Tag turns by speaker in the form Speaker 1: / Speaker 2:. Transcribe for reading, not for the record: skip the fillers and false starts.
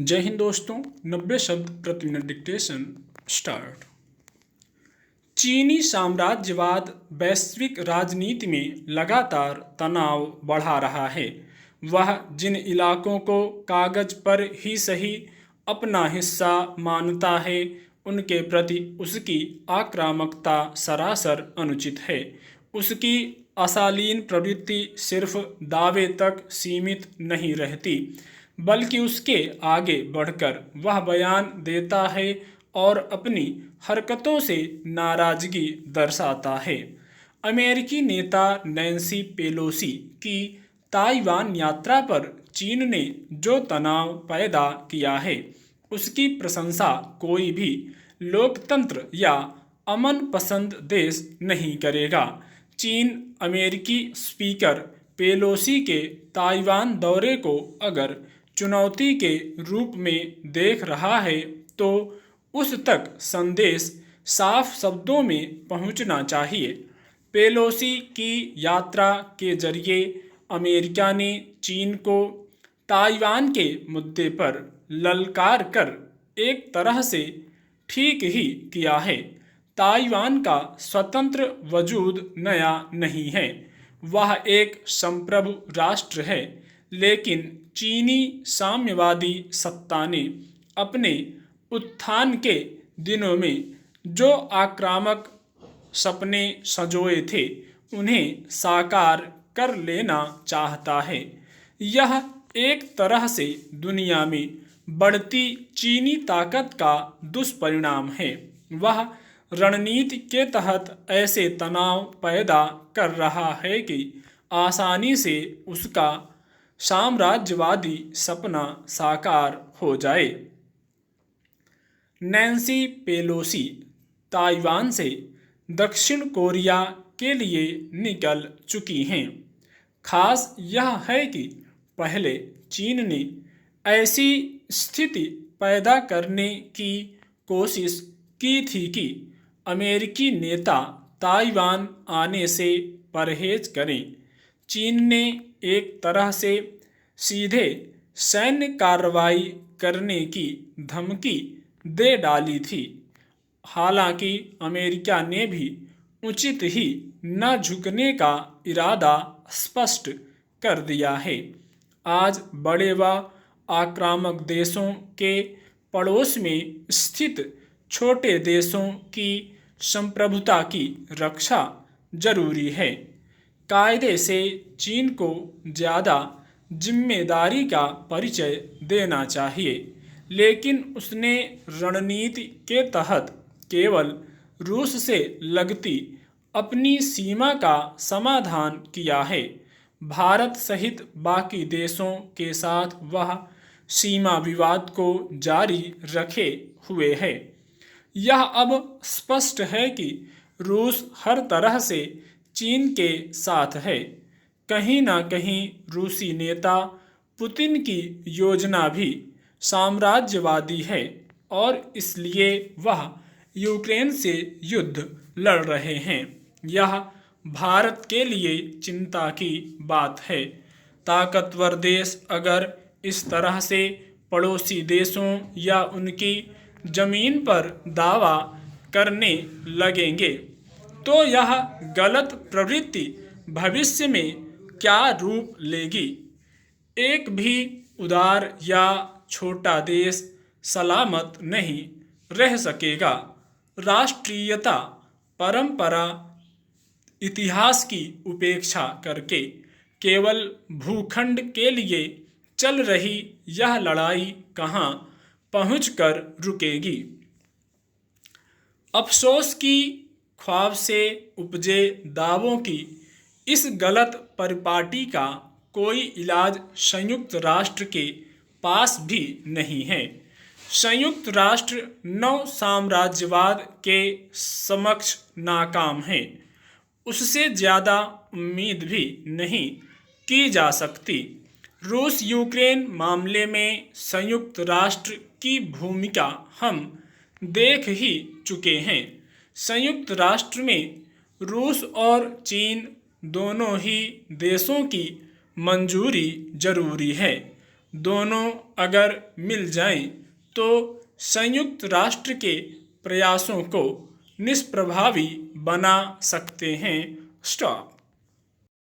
Speaker 1: जय हिंद दोस्तों। 90 शब्द प्रति मिनट डिक्टेशन स्टार्ट। चीनी साम्राज्यवाद वैश्विक राजनीति में लगातार तनाव बढ़ा रहा है। वह जिन इलाकों को कागज पर ही सही अपना हिस्सा मानता है, उनके प्रति उसकी आक्रामकता सरासर अनुचित है। उसकी अशालीन प्रवृत्ति सिर्फ दावे तक सीमित नहीं रहती, बल्कि उसके आगे बढ़कर वह बयान देता है और अपनी हरकतों से नाराजगी दर्शाता है। अमेरिकी नेता नैन्सी पेलोसी की ताइवान यात्रा पर चीन ने जो तनाव पैदा किया है, उसकी प्रशंसा कोई भी लोकतंत्र या अमन पसंद देश नहीं करेगा। चीन अमेरिकी स्पीकर पेलोसी के ताइवान दौरे को अगर चुनौती के रूप में देख रहा है, तो उस तक संदेश साफ शब्दों में पहुंचना चाहिए। पेलोसी की यात्रा के जरिए अमेरिका ने चीन को ताइवान के मुद्दे पर ललकार कर एक तरह से ठीक ही किया है। ताइवान का स्वतंत्र वजूद नया नहीं है, वह एक संप्रभु राष्ट्र है, लेकिन चीनी साम्यवादी सत्ता ने अपने उत्थान के दिनों में जो आक्रामक सपने संजोए थे, उन्हें साकार कर लेना चाहता है। यह एक तरह से दुनिया में बढ़ती चीनी ताकत का दुष्परिणाम है। वह रणनीति के तहत ऐसे तनाव पैदा कर रहा है कि आसानी से उसका साम्राज्यवादी सपना साकार हो जाए। नैन्सी पेलोसी ताइवान से दक्षिण कोरिया के लिए निकल चुकी हैं। खास यह है कि पहले चीन ने ऐसी स्थिति पैदा करने की कोशिश की थी कि अमेरिकी नेता ताइवान आने से परहेज करें। चीन ने एक तरह से सीधे सैन्य कार्रवाई करने की धमकी दे डाली थी। हालांकि अमेरिका ने भी उचित ही न झुकने का इरादा स्पष्ट कर दिया है। आज बड़े व आक्रामक देशों के पड़ोस में स्थित छोटे देशों की संप्रभुता की रक्षा जरूरी है। कायदे से चीन को ज़्यादा जिम्मेदारी का परिचय देना चाहिए, लेकिन उसने रणनीति के तहत केवल रूस से लगती अपनी सीमा का समाधान किया है। भारत सहित बाकी देशों के साथ वह सीमा विवाद को जारी रखे हुए है। यह अब स्पष्ट है कि रूस हर तरह से चीन के साथ है। कहीं ना कहीं रूसी नेता पुतिन की योजना भी साम्राज्यवादी है और इसलिए वह यूक्रेन से युद्ध लड़ रहे हैं। यह भारत के लिए चिंता की बात है। ताकतवर देश अगर इस तरह से पड़ोसी देशों या उनकी जमीन पर दावा करने लगेंगे, तो यह गलत प्रवृत्ति भविष्य में क्या रूप लेगी। एक भी उदार या छोटा देश सलामत नहीं रह सकेगा। राष्ट्रीयता, परंपरा, इतिहास की उपेक्षा करके केवल भूखंड के लिए चल रही यह लड़ाई कहाँ पहुंचकर रुकेगी। अफसोस की ख्वाब से उपजे दावों की इस गलत परिपाटी का कोई इलाज संयुक्त राष्ट्र के पास भी नहीं है। संयुक्त राष्ट्र नव साम्राज्यवाद के समक्ष नाकाम है। उससे ज़्यादा उम्मीद भी नहीं की जा सकती। रूस यूक्रेन मामले में संयुक्त राष्ट्र की भूमिका हम देख ही चुके हैं। संयुक्त राष्ट्र में रूस और चीन दोनों ही देशों की मंजूरी जरूरी है। दोनों अगर मिल जाएं तो संयुक्त राष्ट्र के प्रयासों को निष्प्रभावी बना सकते हैं। स्टॉप।